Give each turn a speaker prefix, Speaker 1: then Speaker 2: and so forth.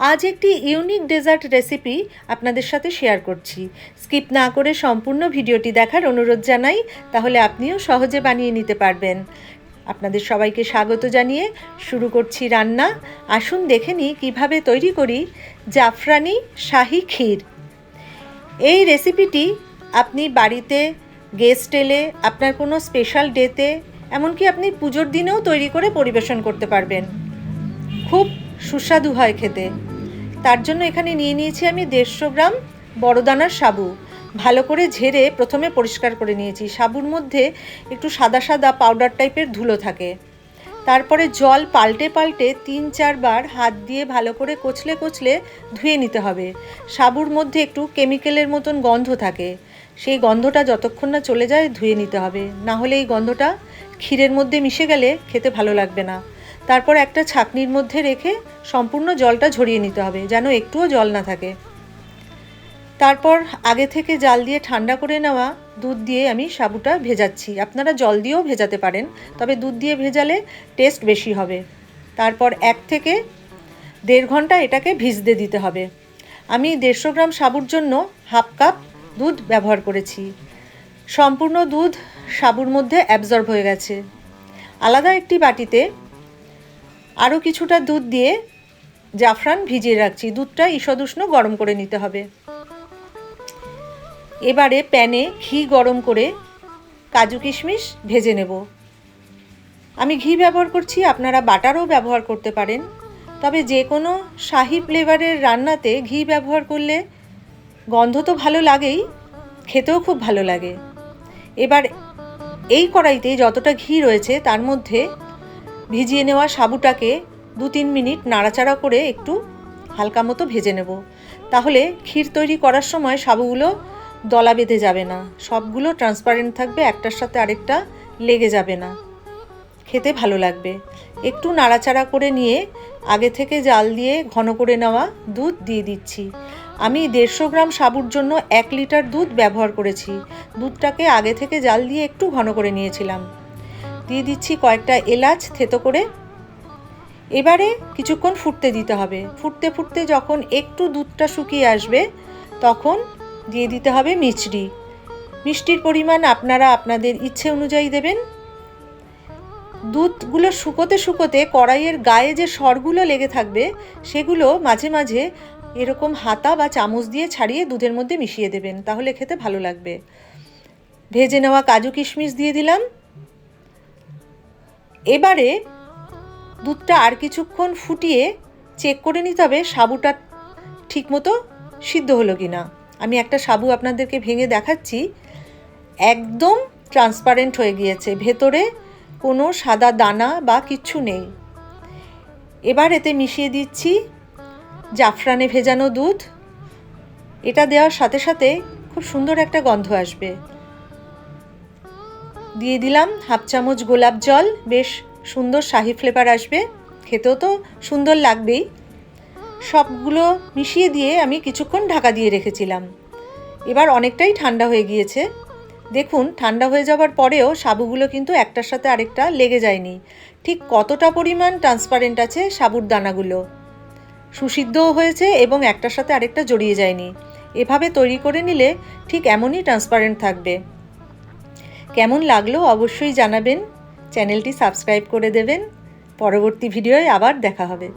Speaker 1: আজ একটি unique dessert recipe আপনাদের সাথে শেয়ার করছি। স্কিপ না করে সম্পূর্ণ ভিডিওটি দেখার অনুরোধ জানাই, তাহলে আপনিও সহজে বানিয়ে নিতে পারবেন। আপনাদের সবাইকে স্বাগত জানিয়ে শুরু করছি রান্না। আসুন দেখে নিই কীভাবে তৈরি করি জাফরানি শাহি ক্ষীর। এই রেসিপিটি আপনি বাড়িতে, গেস্ট এলে, আপনার কোনো স্পেশাল ডেতে, এমনকি আপনি পুজোর দিনেও তৈরি করে পরিবেশন করতে পারবেন। খুব সুস্বাদু হয় খেতে। তার জন্য এখানে নিয়ে নিয়েছি আমি 150 গ্রাম বড় দানার সাবু। ভালো করে ঝেড়ে প্রথমে পরিষ্কার করে নিয়েছি। সাবুর মধ্যে একটু সাদা সাদা পাউডার টাইপের ধুলো থাকে। তারপরে জল পাল্টে পাল্টে 3-4 বার হাত দিয়ে ভালো করে কচলে কচলে ধুয়ে নিতে হবে। সাবুর মধ্যে একটু কেমিক্যালের মতন গন্ধ থাকে, সেই গন্ধটা যতক্ষণ না চলে যায় ধুয়ে নিতে হবে, না হলে এই গন্ধটা ক্ষীরের মধ্যে মিশে গেলে খেতে ভালো লাগবে না। তারপর একটা ছাঁকনির মধ্যে রেখে সম্পূর্ণ জলটা ঝরিয়ে নিতে হবে, যেন একটুও জল না থাকে। তারপর আগে থেকে জাল দিয়ে ঠান্ডা করে নেওয়া দুধ দিয়ে আমি সাবুটা ভেজাচ্ছি। আপনারা জল দিয়েও ভেজাতে পারেন, তবে দুধ দিয়ে ভেজালে টেস্ট বেশি হবে। তারপর 1 থেকে 1.5 ঘন্টা এটাকে ভিজতে দিতে হবে। আমি 150 গ্রাম সাবুর জন্য হাফ কাপ দুধ ব্যবহার করেছি। সম্পূর্ণ দুধ সাবুর মধ্যে অ্যাবজর্ব হয়ে গেছে। আলাদা একটি বাটিতে আরও কিছুটা দুধ দিয়ে জাফরান ভিজিয়ে রাখছি। দুধটা ঈষদুষ্ণ গরম করে নিতে হবে। এবারে প্যানে ঘি গরম করে কাজু কিশমিশ ভেজে নেব। আমি ঘি ব্যবহার করছি, আপনারা বাটারও ব্যবহার করতে পারেন, তবে যে কোনো শাহি ফ্লেভারের রান্নাতে ঘি ব্যবহার করলে গন্ধ তো ভালো লাগেই, খেতেও খুব ভালো লাগে। এবার এই কড়াইতে যতটা ঘি রয়েছে তার মধ্যে ভিজিয়ে নেওয়া সাবুটাকে 2-3 মিনিট নাড়াচাড়া করে একটু হালকা মতো ভেজে নেব। তাহলে ক্ষীর তৈরি করার সময় সাবুগুলো দলা বেঁধে যাবে না, সবগুলো ট্রান্সপারেন্ট থাকবে, একটার সাথে আরেকটা লেগে যাবে না, খেতে ভালো লাগবে। একটু নাড়াচাড়া করে নিয়ে আগে থেকে জাল দিয়ে ঘন করে নেওয়া দুধ দিয়ে দিচ্ছি। আমি 150 গ্রাম সাবুর জন্য 1 লিটার দুধ ব্যবহার করেছি। দুধটাকে আগে থেকে জাল দিয়ে একটু ঘন করে নিয়েছিলাম। দিয়ে দিচ্ছি কয়েকটা এলাচ থেতো করে। এবারে কিছুক্ষণ ফুটতে দিতে হবে। ফুটতে ফুটতে যখন একটু দুধটা শুকিয়ে আসবে তখন দিয়ে দিতে হবে মিছরি। মিষ্টির পরিমাণ আপনারা আপনাদের ইচ্ছে অনুযায়ী দেবেন। দুধগুলো শুকোতে শুকোতে কড়াইয়ের গায়ে যে সরগুলো লেগে থাকবে সেগুলো মাঝে মাঝে এরকম হাতা বা চামচ দিয়ে ছাড়িয়ে দুধের মধ্যে মিশিয়ে দেবেন, তাহলে খেতে ভালো লাগবে। ভেজে নেওয়া কাজু কিশমিশ দিয়ে দিলাম। এবারে দুধটা আর কিছুক্ষণ ফুটিয়ে চেক করে নিতে হবে সাবুটা ঠিকমতো সিদ্ধ হলো কি না। আমি একটা সাবু আপনাদেরকে ভেঙে দেখাচ্ছি, একদম ট্রান্সপারেন্ট হয়ে গিয়েছে, ভেতরে কোনো সাদা দানা বা কিচ্ছু নেই। এবার এতে মিশিয়ে দিচ্ছি জাফরানে ভেজানো দুধ। এটা দেওয়ার সাথে সাথে খুব সুন্দর একটা গন্ধ আসবে। দিয়ে দিলাম হাফ চামচ গোলাপ জল, বেশ সুন্দর শাহি ফ্লেভার আসবে, খেতেও তো সুন্দর লাগবেই। সবগুলো মিশিয়ে দিয়ে আমি কিছুক্ষণ ঢাকা দিয়ে রেখেছিলাম। এবার অনেকটাই ঠান্ডা হয়ে গিয়েছে। দেখুন, ঠান্ডা হয়ে যাওয়ার পরেও সাবুগুলো কিন্তু একটার সাথে আরেকটা লেগে যায়নি। ঠিক কতটা পরিমাণ ট্রান্সপারেন্ট আছে সাবুর দানাগুলো, সুসিদ্ধও হয়েছে এবং একটার সাথে আরেকটা জড়িয়ে যায়নি। এভাবে তৈরি করে নিলে ঠিক এমনই ট্রান্সপারেন্ট থাকবে। কেমন লাগলো অবশ্যই জানাবেন। চ্যানেলটি সাবস্ক্রাইব করে দেবেন। পরবর্তী ভিডিওয় আবার দেখা হবে।